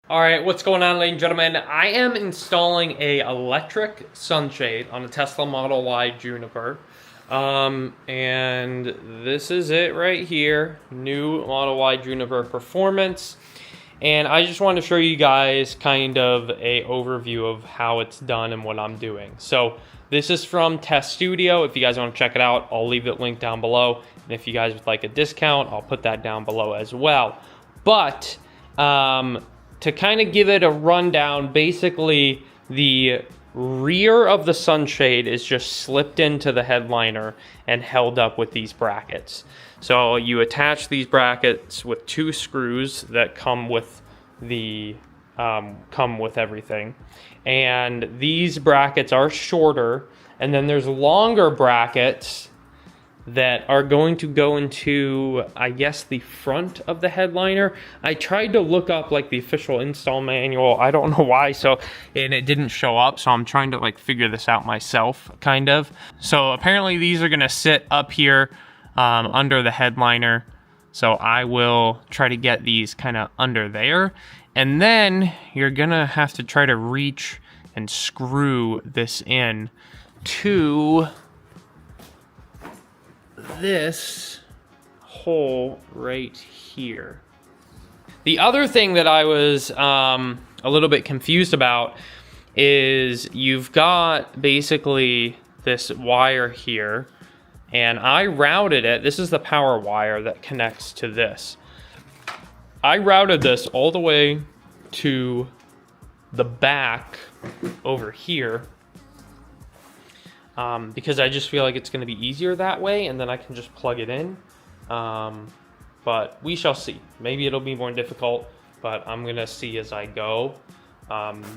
All right, what's going on, ladies and gentlemen? I am installing a electric sunshade on a Tesla Model Y Juniper. And this is it right here, new Model Y Juniper Performance. And I just wanted to show you guys kind of a overview of how it's done and what I'm doing. So this is from Test Studio. If you guys want to check it out, I'll leave it linked down below. And if you guys would like a discount, I'll put that down below as well. But to kind of give it a rundown, basically the rear of the sunshade is just slipped into the headliner and held up with these brackets. So you attach these brackets with two screws that come with the everything, and these brackets are shorter, and then there's longer brackets that are going to go into, I guess, the front of the headliner. I tried to look up like the official install manual. I don't know why, and it didn't show up, so I'm trying to like figure this out myself, kind of. So apparently these are gonna sit up here under the headliner. So I will try to get these kind of under there. And then you're gonna have to try to reach and screw this in to this hole right here. The other thing that I was a little bit confused about is you've got basically this wire here, and I routed it. This is the power wire that connects to this. I routed this all the way to the back over here, because I just feel like it's going to be easier that way, and then I can just plug it in. But we shall see. Maybe it'll be more difficult, but I'm going to see as I go.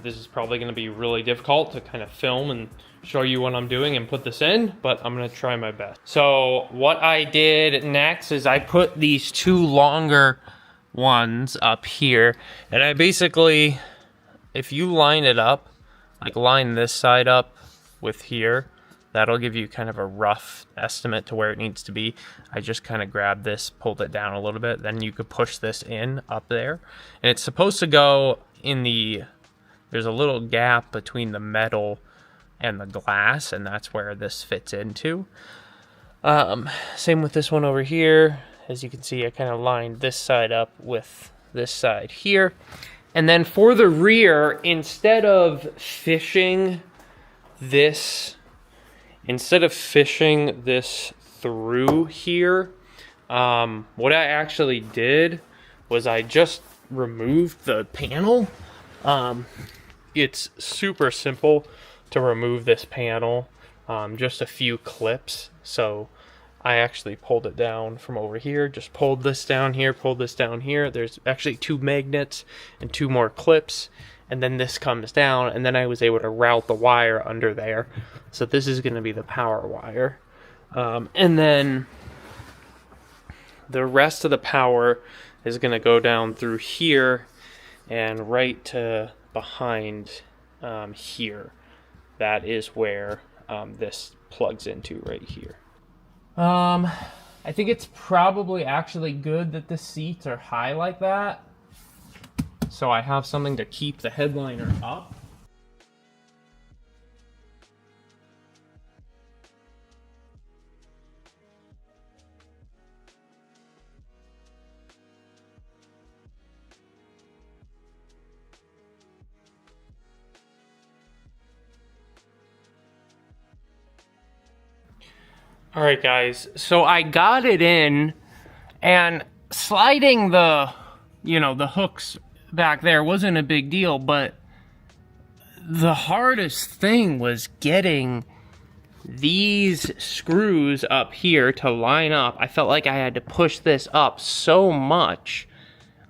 This is probably going to be really difficult to kind of film and show you what I'm doing and put this in, but I'm going to try my best. So what I did next is I put these two longer ones up here, and I basically, if you line it up, like line this side up with here, that'll give you kind of a rough estimate to where it needs to be. I just kind of grabbed this, pulled it down a little bit, then you could push this in up there. And it's supposed to go in there's a little gap between the metal and the glass, and that's where this fits into. Same with this one over here. As you can see, I kind of lined this side up with this side here. And then for the rear, instead of fishing this through here, what I actually did was I just removed the panel. It's super simple to remove this panel, just a few clips. So I actually pulled it down from over here, just pulled this down here, pulled this down here. There's actually two magnets and two more clips, and then this comes down, and then I was able to route the wire under there. So this is going to be the power wire. And then the rest of the power is going to go down through here and right to behind here. That is where this plugs into right here. I think it's probably actually good that the seats are high like that, so I have something to keep the headliner up. All right, guys, so I got it in, and sliding the hooks back there wasn't a big deal, but the hardest thing was getting these screws up here to line up. I felt like I had to push this up so much.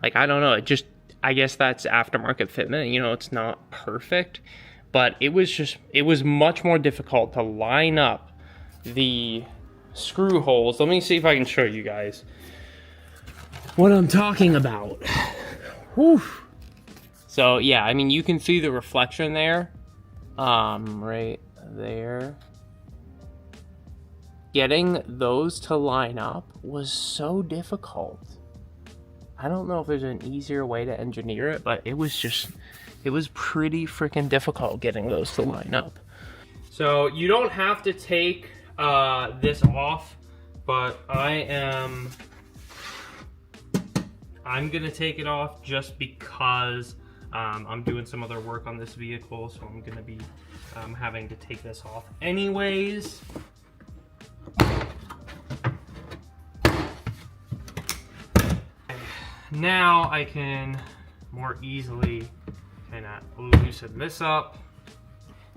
Like, I don't know, I guess that's aftermarket fitment, it's not perfect, but it was much more difficult to line up the screw holes. Let me see if I can show you guys what I'm talking about. Whew. So yeah, I mean, you can see the reflection there, right there. Getting those to line up was so difficult. I don't know if there's an easier way to engineer it, but it was pretty freaking difficult getting those to line up. So you don't have to take this off, but I'm gonna take it off just because I'm doing some other work on this vehicle, so I'm gonna be having to take this off anyways. Now I can more easily kind of loosen this up.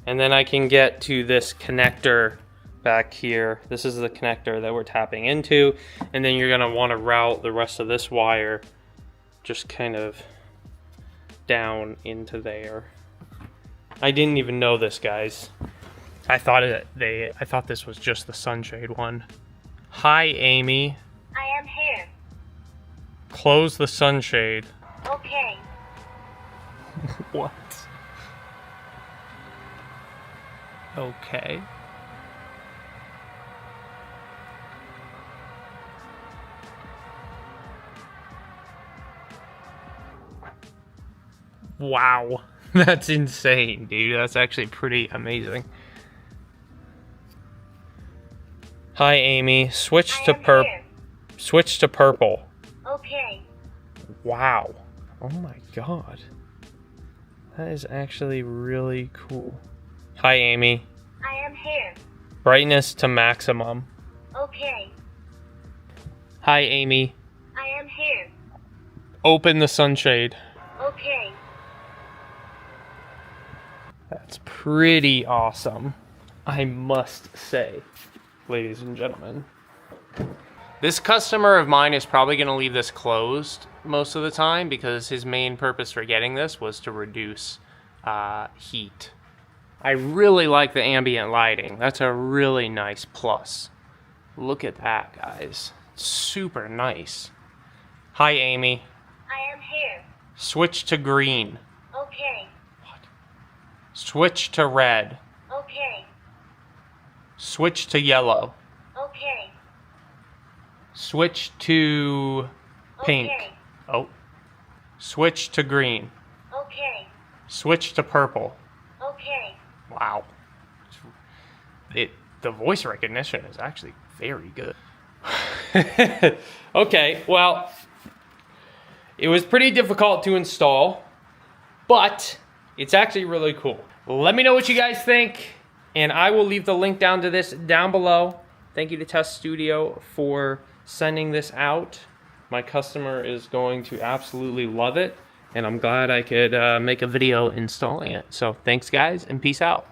And then I can get to this connector back here. This is the connector that we're tapping into. And then you're gonna wanna route the rest of this wire just kind of down into there. I didn't even know this, guys. I thought this was just the sunshade one. Hi, Amy. I am here. Close the sunshade. Okay. What? Okay. Wow. That's insane, dude. That's actually pretty amazing. Hi, Amy. Switch to purple. Okay. Wow. Oh my god. That is actually really cool. Hi, Amy. I am here. Brightness to maximum. Okay. Hi, Amy. I am here. Open the sunshade. Okay. That's pretty awesome, I must say, ladies and gentlemen. This customer of mine is probably going to leave this closed most of the time because his main purpose for getting this was to reduce heat. I really like the ambient lighting. That's a really nice plus. Look at that, guys. Super nice. Hi, Amy. I am here. Switch to green. Okay. Switch to red. Okay. Switch to yellow. Okay. Switch to pink. Okay. Oh. Switch to green. Okay. Switch to purple. Okay. Wow. The voice recognition is actually very good. Okay, well, it was pretty difficult to install, but it's actually really cool. Let me know what you guys think, and I will leave the link down to this down below. Thank you to Test Studio for sending this out. My customer is going to absolutely love it, and I'm glad I could make a video installing it. So thanks, guys, and peace out.